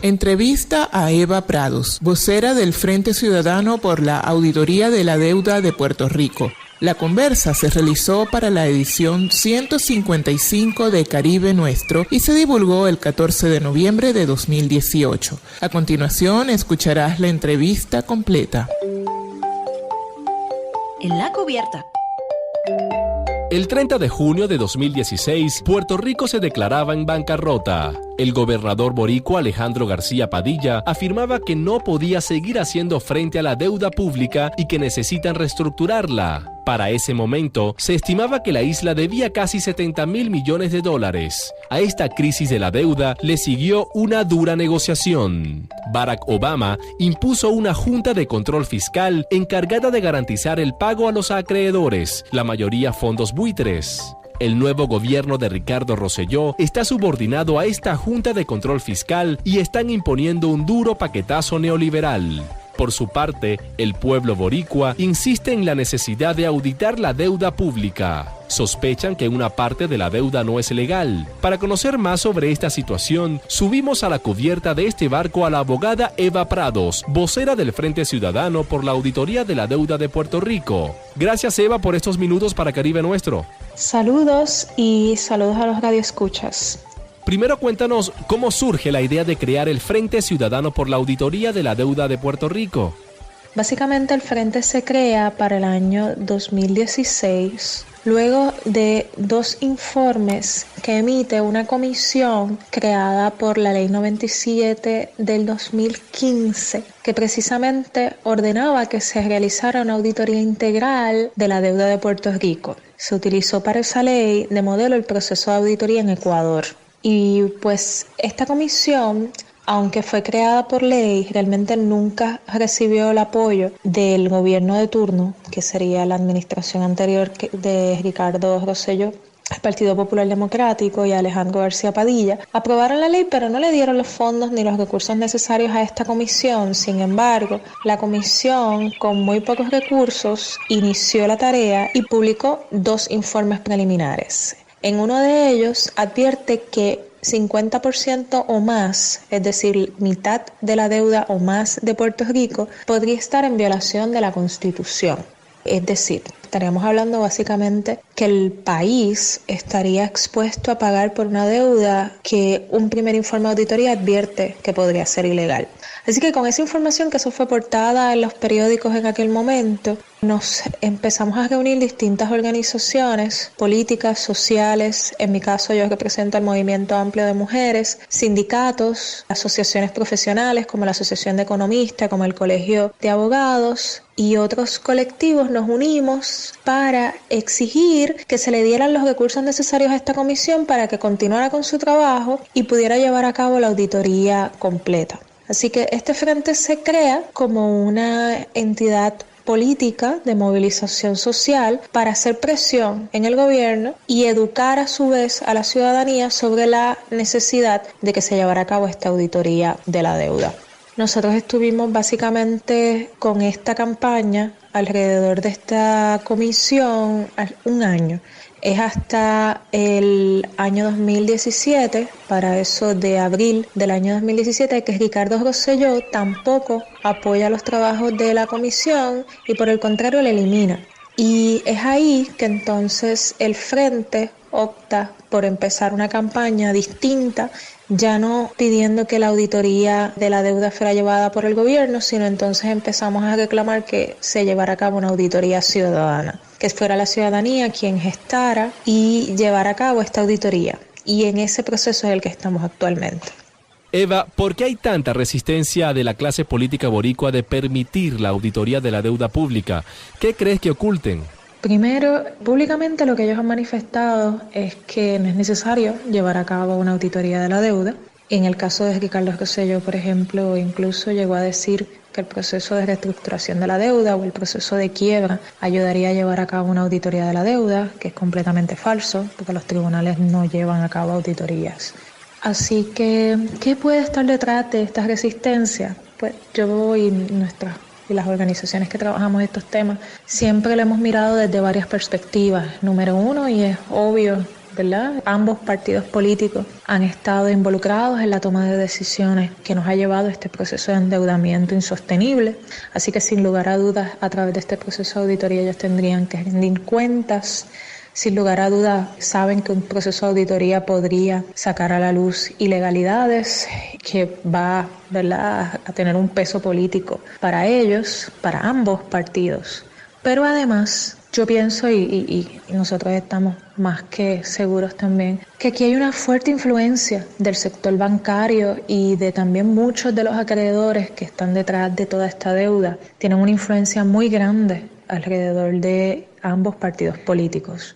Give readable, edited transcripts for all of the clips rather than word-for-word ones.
Entrevista a Eva Prados, vocera del Frente Ciudadano por la Auditoría de la Deuda de Puerto Rico. La conversa se realizó para la edición 155 de Caribe Nuestro y se divulgó el 14 de noviembre de 2018. A continuación escucharás la entrevista completa. En la cubierta. El 30 de junio de 2016, Puerto Rico se declaraba en bancarrota. El gobernador boricua Alejandro García Padilla afirmaba que no podía seguir haciendo frente a la deuda pública y que necesitan reestructurarla. Para ese momento, se estimaba que la isla debía casi $70,000 millones. A esta crisis de la deuda le siguió una dura negociación. Barack Obama impuso una junta de control fiscal encargada de garantizar el pago a los acreedores, la mayoría fondos buitres. El nuevo gobierno de Ricardo Rosselló está subordinado a esta junta de control fiscal y están imponiendo un duro paquetazo neoliberal. Por su parte, el pueblo boricua insiste en la necesidad de auditar la deuda pública. Sospechan que una parte de la deuda no es legal. Para conocer más sobre esta situación, subimos a la cubierta de este barco a la abogada Eva Prados, vocera del Frente Ciudadano por la Auditoría de la Deuda de Puerto Rico. Gracias, Eva, por estos minutos para Caribe Nuestro. Saludos y saludos a los radioescuchas. Primero cuéntanos cómo surge la idea de crear el Frente Ciudadano por la Auditoría de la Deuda de Puerto Rico. Básicamente el Frente se crea para el año 2016, luego de 2 informes que emite una comisión creada por la Ley 97 del 2015, que precisamente ordenaba que se realizara una auditoría integral de la deuda de Puerto Rico. Se utilizó para esa ley de modelo el proceso de auditoría en Ecuador. Y pues esta comisión, aunque fue creada por ley, realmente nunca recibió el apoyo del gobierno de turno, que sería la administración anterior de Ricardo Rosselló, el Partido Popular Democrático y Alejandro García Padilla. Aprobaron la ley, pero no le dieron los fondos ni los recursos necesarios a esta comisión. Sin embargo, la comisión, con muy pocos recursos, inició la tarea y publicó 2 informes preliminares. En uno de ellos advierte que 50% o más, es decir, mitad de la deuda o más de Puerto Rico, podría estar en violación de la Constitución. Es decir, estaríamos hablando básicamente que el país estaría expuesto a pagar por una deuda que un primer informe de auditoría advierte que podría ser ilegal. Así que con esa información, que eso fue portada en los periódicos en aquel momento, nos empezamos a reunir distintas organizaciones políticas, sociales. En mi caso, yo represento al Movimiento Amplio de Mujeres, sindicatos, asociaciones profesionales como la Asociación de Economistas, como el Colegio de Abogados y otros colectivos. Nos unimos para exigir que se le dieran los recursos necesarios a esta comisión para que continuara con su trabajo y pudiera llevar a cabo la auditoría completa. Así que este frente se crea como una entidad política de movilización social para hacer presión en el gobierno y educar a su vez a la ciudadanía sobre la necesidad de que se llevara a cabo esta auditoría de la deuda. Nosotros estuvimos básicamente con esta campaña alrededor de esta comisión 1 año. Es hasta el año 2017, para eso de abril del año 2017, que Ricardo Rosselló tampoco apoya los trabajos de la comisión y por el contrario la elimina. Y es ahí que entonces el Frente opta por empezar una campaña distinta, ya no pidiendo que la auditoría de la deuda fuera llevada por el gobierno, sino entonces empezamos a reclamar que se llevara a cabo una auditoría ciudadana, que fuera la ciudadanía quien gestara y llevara a cabo esta auditoría. Y en ese proceso es el que estamos actualmente. Eva, ¿por qué hay tanta resistencia de la clase política boricua de permitir la auditoría de la deuda pública? ¿Qué crees que oculten? Primero, públicamente lo que ellos han manifestado es que no es necesario llevar a cabo una auditoría de la deuda. En el caso de Ricardo Rosselló, por ejemplo, incluso llegó a decir que el proceso de reestructuración de la deuda o el proceso de quiebra ayudaría a llevar a cabo una auditoría de la deuda, que es completamente falso, porque los tribunales no llevan a cabo auditorías. Así que, ¿qué puede estar detrás de esta resistencia? Pues yo y las organizaciones que trabajamos estos temas siempre lo hemos mirado desde varias perspectivas. Número 1, y es obvio ¿verdad? Ambos partidos políticos han estado involucrados en la toma de decisiones que nos ha llevado a este proceso de endeudamiento insostenible. Así que sin lugar a dudas, a través de este proceso de auditoría ellos tendrían que rendir cuentas. Sin lugar a dudas, saben que un proceso de auditoría podría sacar a la luz ilegalidades que va, ¿verdad?, a tener un peso político para ellos, para ambos partidos. Pero además, yo pienso, y nosotros estamos más que seguros también, que aquí hay una fuerte influencia del sector bancario y de también muchos de los acreedores que están detrás de toda esta deuda. Tienen una influencia muy grande alrededor de ambos partidos políticos.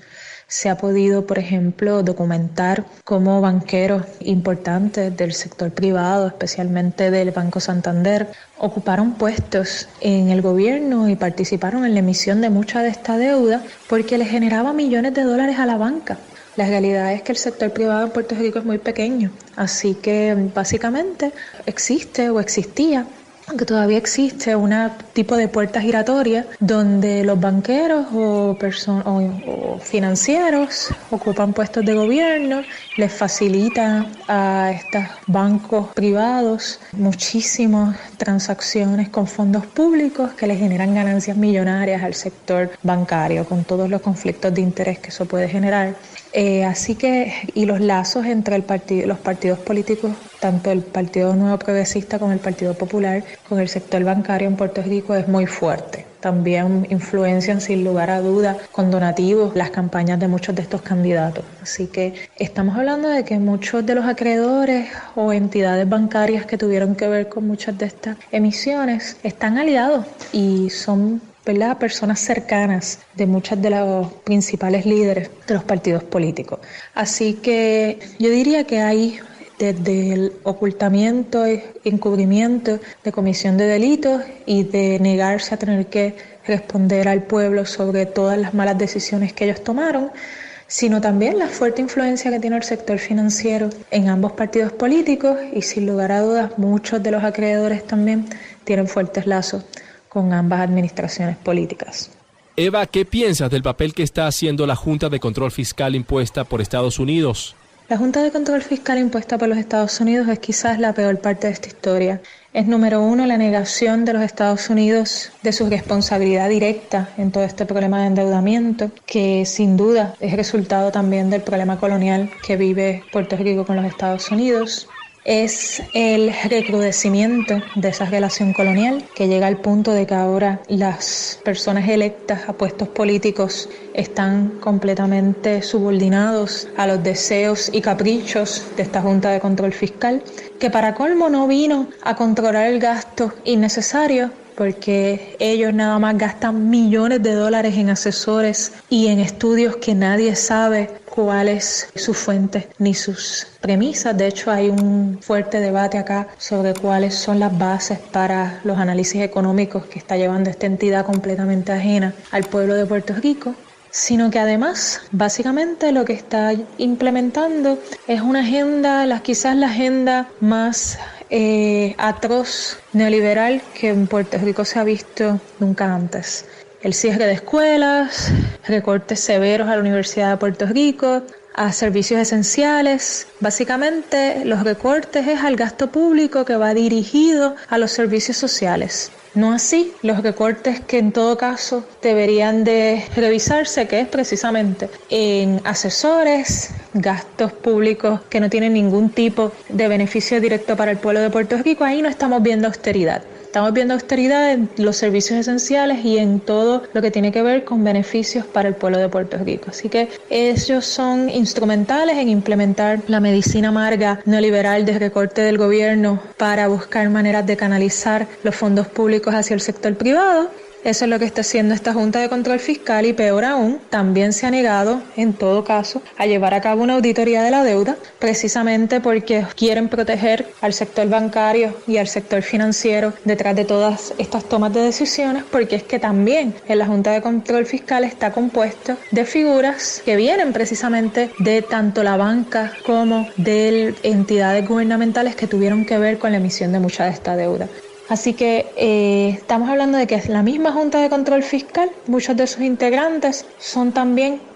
Se ha podido, por ejemplo, documentar cómo banqueros importantes del sector privado, especialmente del Banco Santander, ocuparon puestos en el gobierno y participaron en la emisión de mucha de esta deuda porque les generaba millones de dólares a la banca. La realidad es que el sector privado en Puerto Rico es muy pequeño, así que básicamente existe o existía, aunque todavía existe, un tipo de puerta giratoria donde los banqueros o financieros ocupan puestos de gobierno, les facilitan a estos bancos privados muchísimas transacciones con fondos públicos que les generan ganancias millonarias al sector bancario, con todos los conflictos de interés que eso puede generar. Así que, y los lazos entre los partidos políticos, tanto el Partido Nuevo Progresista como el Partido Popular, con el sector bancario en Puerto Rico es muy fuerte. También influencian sin lugar a dudas con donativos las campañas de muchos de estos candidatos. Así que estamos hablando de que muchos de los acreedores o entidades bancarias que tuvieron que ver con muchas de estas emisiones están aliados y son, ¿verdad?, personas cercanas de muchos de los principales líderes de los partidos políticos. Así que yo diría que hay desde el ocultamiento e encubrimiento de comisión de delitos y de negarse a tener que responder al pueblo sobre todas las malas decisiones que ellos tomaron, sino también la fuerte influencia que tiene el sector financiero en ambos partidos políticos y sin lugar a dudas muchos de los acreedores también tienen fuertes lazos con ambas administraciones políticas. Eva, ¿qué piensas del papel que está haciendo la Junta de Control Fiscal impuesta por Estados Unidos? La Junta de Control Fiscal impuesta por los Estados Unidos es quizás la peor parte de esta historia. Es, número uno, la negación de los Estados Unidos de su responsabilidad directa en todo este problema de endeudamiento, que sin duda es resultado también del problema colonial que vive Puerto Rico con los Estados Unidos. Es el recrudecimiento de esa relación colonial que llega al punto de que ahora las personas electas a puestos políticos están completamente subordinados a los deseos y caprichos de esta Junta de Control Fiscal, que para colmo no vino a controlar el gasto innecesario, porque ellos nada más gastan millones de dólares en asesores y en estudios que nadie sabe cuál es su fuente ni sus premisas. De hecho, hay un fuerte debate acá sobre cuáles son las bases para los análisis económicos que está llevando esta entidad completamente ajena al pueblo de Puerto Rico, sino que además, básicamente lo que está implementando es una agenda, quizás la agenda más atroz neoliberal que en Puerto Rico se ha visto nunca antes. El cierre de escuelas, recortes severos a la Universidad de Puerto Rico, a servicios esenciales. Básicamente los recortes es al gasto público que va dirigido a los servicios sociales. No así los recortes que en todo caso deberían de revisarse, que es precisamente en asesores, gastos públicos que no tienen ningún tipo de beneficio directo para el pueblo de Puerto Rico. Ahí no estamos viendo austeridad. Estamos viendo austeridad en los servicios esenciales y en todo lo que tiene que ver con beneficios para el pueblo de Puerto Rico. Así que ellos son instrumentales en implementar la medicina amarga neoliberal de recorte del gobierno para buscar maneras de canalizar los fondos públicos hacia el sector privado. Eso es lo que está haciendo esta Junta de Control Fiscal y peor aún, también se ha negado, en todo caso, a llevar a cabo una auditoría de la deuda, precisamente porque quieren proteger al sector bancario y al sector financiero detrás de todas estas tomas de decisiones, porque es que también en la Junta de Control Fiscal está compuesto de figuras que vienen precisamente de tanto la banca como de entidades gubernamentales que tuvieron que ver con la emisión de mucha de esta deuda. Así que estamos hablando de que es la misma Junta de Control Fiscal, muchos de sus integrantes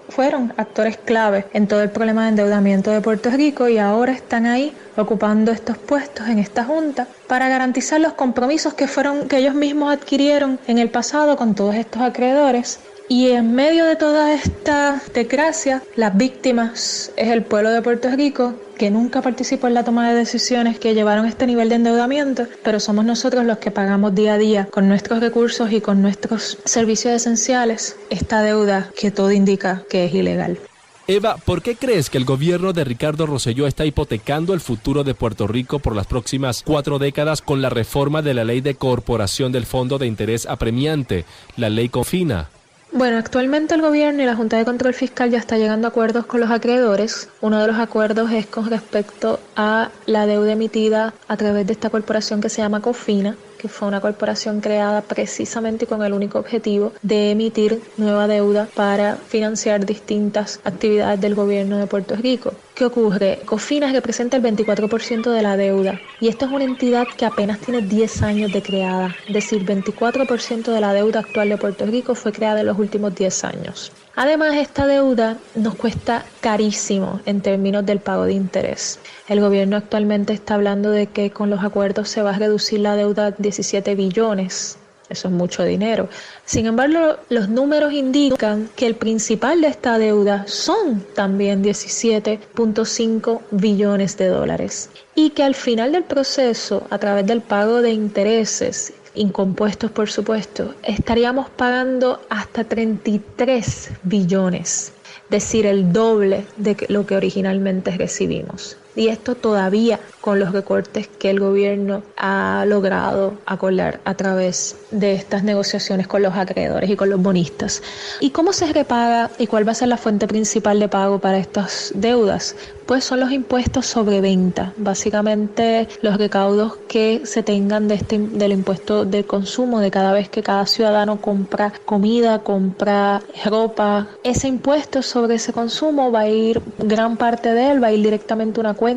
fueron actores clave en todo el problema de endeudamiento de Puerto Rico y ahora están ahí ocupando estos puestos en esta junta para garantizar los compromisos que ellos mismos adquirieron en el pasado con todos estos acreedores. Y en medio de toda esta desgracia, las víctimas es el pueblo de Puerto Rico, que nunca participó en la toma de decisiones que llevaron a este nivel de endeudamiento, pero somos nosotros los que pagamos día a día con nuestros recursos y con nuestros servicios esenciales esta deuda que todo indica que es ilegal. Eva, ¿por qué crees que el gobierno de Ricardo Rosselló está hipotecando el futuro de Puerto Rico por las próximas 4 décadas con la reforma de la Ley de Corporación del Fondo de Interés Apremiante, la Ley CONFINA? Bueno, actualmente el gobierno y la Junta de Control Fiscal ya está llegando a acuerdos con los acreedores. Uno de los acuerdos es con respecto a la deuda emitida a través de esta corporación que se llama COFINA, que fue una corporación creada precisamente con el único objetivo de emitir nueva deuda para financiar distintas actividades del gobierno de Puerto Rico. ¿Qué ocurre? COFINA representa el 24% de la deuda y esta es una entidad que apenas tiene 10 años de creada, es decir, 24% de la deuda actual de Puerto Rico fue creada en los últimos 10 años. Además, esta deuda nos cuesta carísimo en términos del pago de interés. El gobierno actualmente está hablando de que con los acuerdos se va a reducir la deuda a 17 billones. Eso es mucho dinero. Sin embargo, los números indican que el principal de esta deuda son también 17.5 billones de dólares. Y que al final del proceso, a través del pago de intereses, incompuestos por supuesto, estaríamos pagando hasta 33 billones, es decir, el doble de lo que originalmente recibimos. Y esto todavía con los recortes que el gobierno ha logrado acordar a través de estas negociaciones con los acreedores y con los bonistas. ¿Y cómo se repaga y cuál va a ser la fuente principal de pago para estas deudas? Pues son los impuestos sobre venta, básicamente los recaudos que se tengan del impuesto de consumo, de cada vez que cada ciudadano compra comida, compra ropa. Ese impuesto sobre ese consumo va a ir, gran parte de él va a ir directamente a una cuenta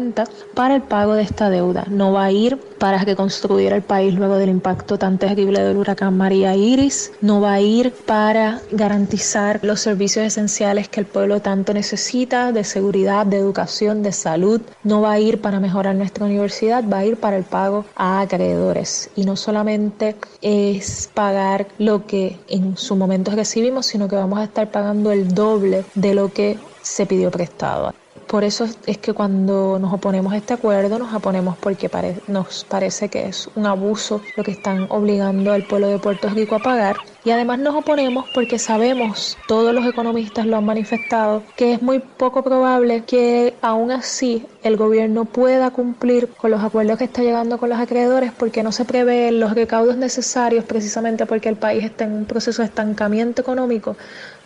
para el pago de esta deuda. No va a ir para reconstruir el país luego del impacto tan terrible del huracán María Iris. No va a ir para garantizar los servicios esenciales que el pueblo tanto necesita, de seguridad, de educación, de salud. No va a ir para mejorar nuestra universidad, va a ir para el pago a acreedores. Y no solamente es pagar lo que en su momento recibimos, sino que vamos a estar pagando el doble de lo que se pidió prestado. Por eso es que cuando nos oponemos a este acuerdo, nos oponemos porque nos parece que es un abuso lo que están obligando al pueblo de Puerto Rico a pagar. Y además nos oponemos porque sabemos, todos los economistas lo han manifestado, que es muy poco probable que aún así el gobierno pueda cumplir con los acuerdos que está llegando con los acreedores porque no se prevén los recaudos necesarios, precisamente porque el país está en un proceso de estancamiento económico.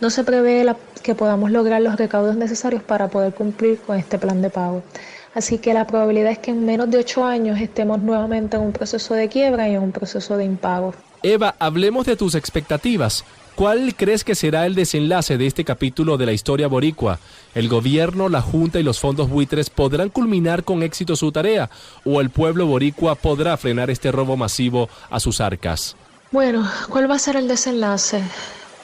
No se prevé que podamos lograr los recaudos necesarios para poder cumplir con este plan de pago. Así que la probabilidad es que en menos de 8 años estemos nuevamente en un proceso de quiebra y en un proceso de impago. Eva, hablemos de tus expectativas. ¿Cuál crees que será el desenlace de este capítulo de la historia boricua? ¿El gobierno, la Junta y los fondos buitres podrán culminar con éxito su tarea? ¿O el pueblo boricua podrá frenar este robo masivo a sus arcas? Bueno, ¿cuál va a ser el desenlace?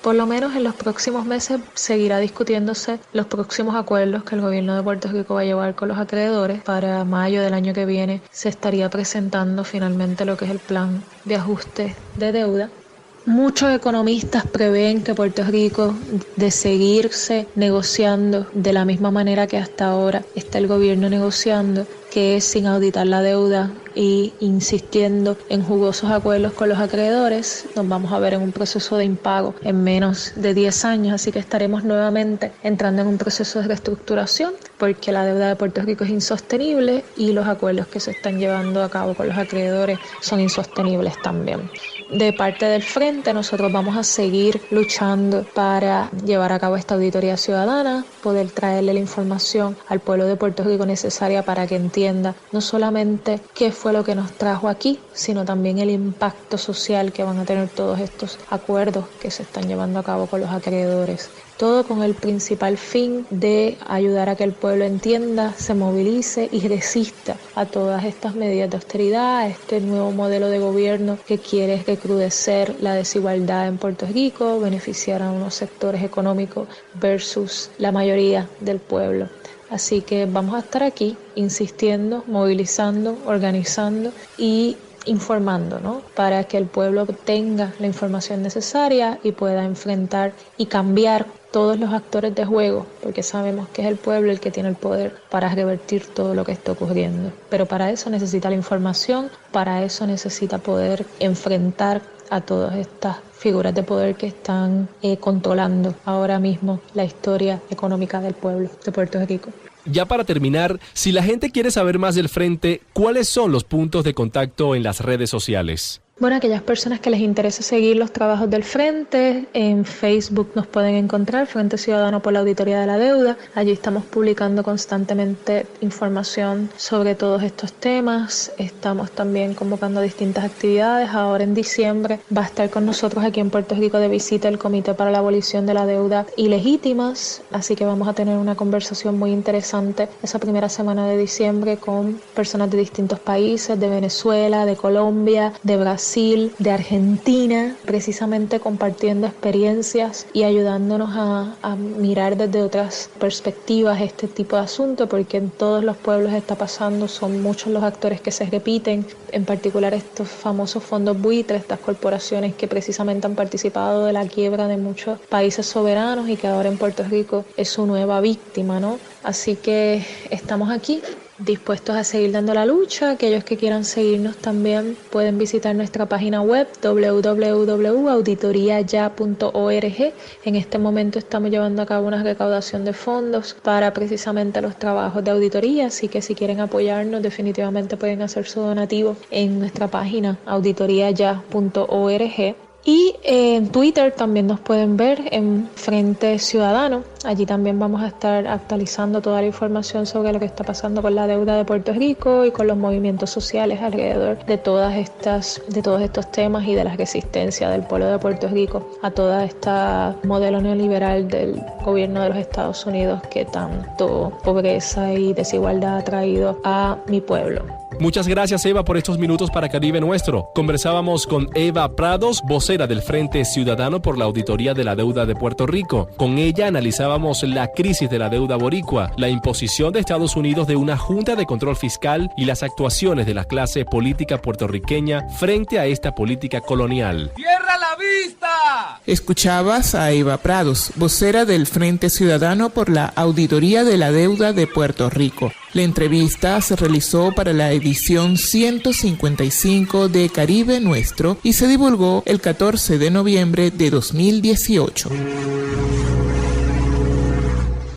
Por lo menos en los próximos meses seguirá discutiéndose los próximos acuerdos que el gobierno de Puerto Rico va a llevar con los acreedores. Para mayo del año que viene se estaría presentando finalmente lo que es el plan de ajuste de deuda. Muchos economistas prevén que Puerto Rico, de seguirse negociando de la misma manera que hasta ahora está el gobierno negociando, que es sin auditar la deuda y insistiendo en jugosos acuerdos con los acreedores, nos vamos a ver en un proceso de impago en menos de 10 años, así que estaremos nuevamente entrando en un proceso de reestructuración porque la deuda de Puerto Rico es insostenible y los acuerdos que se están llevando a cabo con los acreedores son insostenibles también. De parte del Frente, nosotros vamos a seguir luchando para llevar a cabo esta auditoría ciudadana, poder traerle la información al pueblo de Puerto Rico necesaria para que entienda no solamente qué fue lo que nos trajo aquí, sino también el impacto social que van a tener todos estos acuerdos que se están llevando a cabo con los acreedores. todo con el principal fin de ayudar a que el pueblo entienda, se movilice y resista a todas estas medidas de austeridad, a este nuevo modelo de gobierno que quiere recrudecer la desigualdad en Puerto Rico, beneficiar a unos sectores económicos versus la mayoría del pueblo. Así que vamos a estar aquí insistiendo, movilizando, organizando y informando, ¿no? Para que el pueblo tenga la información necesaria y pueda enfrentar y cambiar todos los actores de juego, porque sabemos que es el pueblo el que tiene el poder para revertir todo lo que está ocurriendo. Pero para eso necesita la información, para eso necesita poder enfrentar a todas estas figuras de poder que están controlando ahora mismo la historia económica del pueblo de Puerto Rico. Ya para terminar, si la gente quiere saber más del Frente, ¿cuáles son los puntos de contacto en las redes sociales? Bueno, aquellas personas que les interese seguir los trabajos del Frente, en Facebook nos pueden encontrar, Frente Ciudadano por la Auditoría de la Deuda. Allí estamos publicando constantemente información sobre todos estos temas. Estamos también convocando distintas actividades. Ahora en diciembre va a estar con nosotros aquí en Puerto Rico de visita el Comité para la Abolición de la Deuda Ilegítimas. Así que vamos a tener una conversación muy interesante esa primera semana de diciembre con personas de distintos países, de Venezuela, de Colombia, de Brasil, de Argentina, precisamente compartiendo experiencias y ayudándonos a mirar desde otras perspectivas este tipo de asunto, porque en todos los pueblos está pasando, son muchos los actores que se repiten, en particular estos famosos fondos buitres, estas corporaciones que precisamente han participado de la quiebra de muchos países soberanos y que ahora en Puerto Rico es su nueva víctima, ¿no? Así que estamos aquí dispuestos a seguir dando la lucha. Aquellos que quieran seguirnos también pueden visitar nuestra página web www.auditoriaya.org. En este momento estamos llevando a cabo una recaudación de fondos para precisamente los trabajos de auditoría, así que si quieren apoyarnos definitivamente pueden hacer su donativo en nuestra página auditoriaya.org. Y en Twitter también nos pueden ver en Frente Ciudadano. Allí también vamos a estar actualizando toda la información sobre lo que está pasando con la deuda de Puerto Rico y con los movimientos sociales alrededor de todos estos temas y de la resistencia del pueblo de Puerto Rico a toda esta modelo neoliberal del gobierno de los Estados Unidos que tanto pobreza y desigualdad ha traído a mi pueblo. Muchas gracias, Eva, por estos minutos para Caribe Nuestro. Conversábamos con Eva Prados, vocera del Frente Ciudadano por la Auditoría de la Deuda de Puerto Rico. Con ella analizábamos la crisis de la deuda boricua, la imposición de Estados Unidos de una junta de control fiscal y las actuaciones de la clase política puertorriqueña frente a esta política colonial. ¡Cierra la vista! Escuchabas a Eva Prados, vocera del Frente Ciudadano por la Auditoría de la Deuda de Puerto Rico. La entrevista se realizó para la edición 155 de Caribe Nuestro y se divulgó el 14 de noviembre de 2018.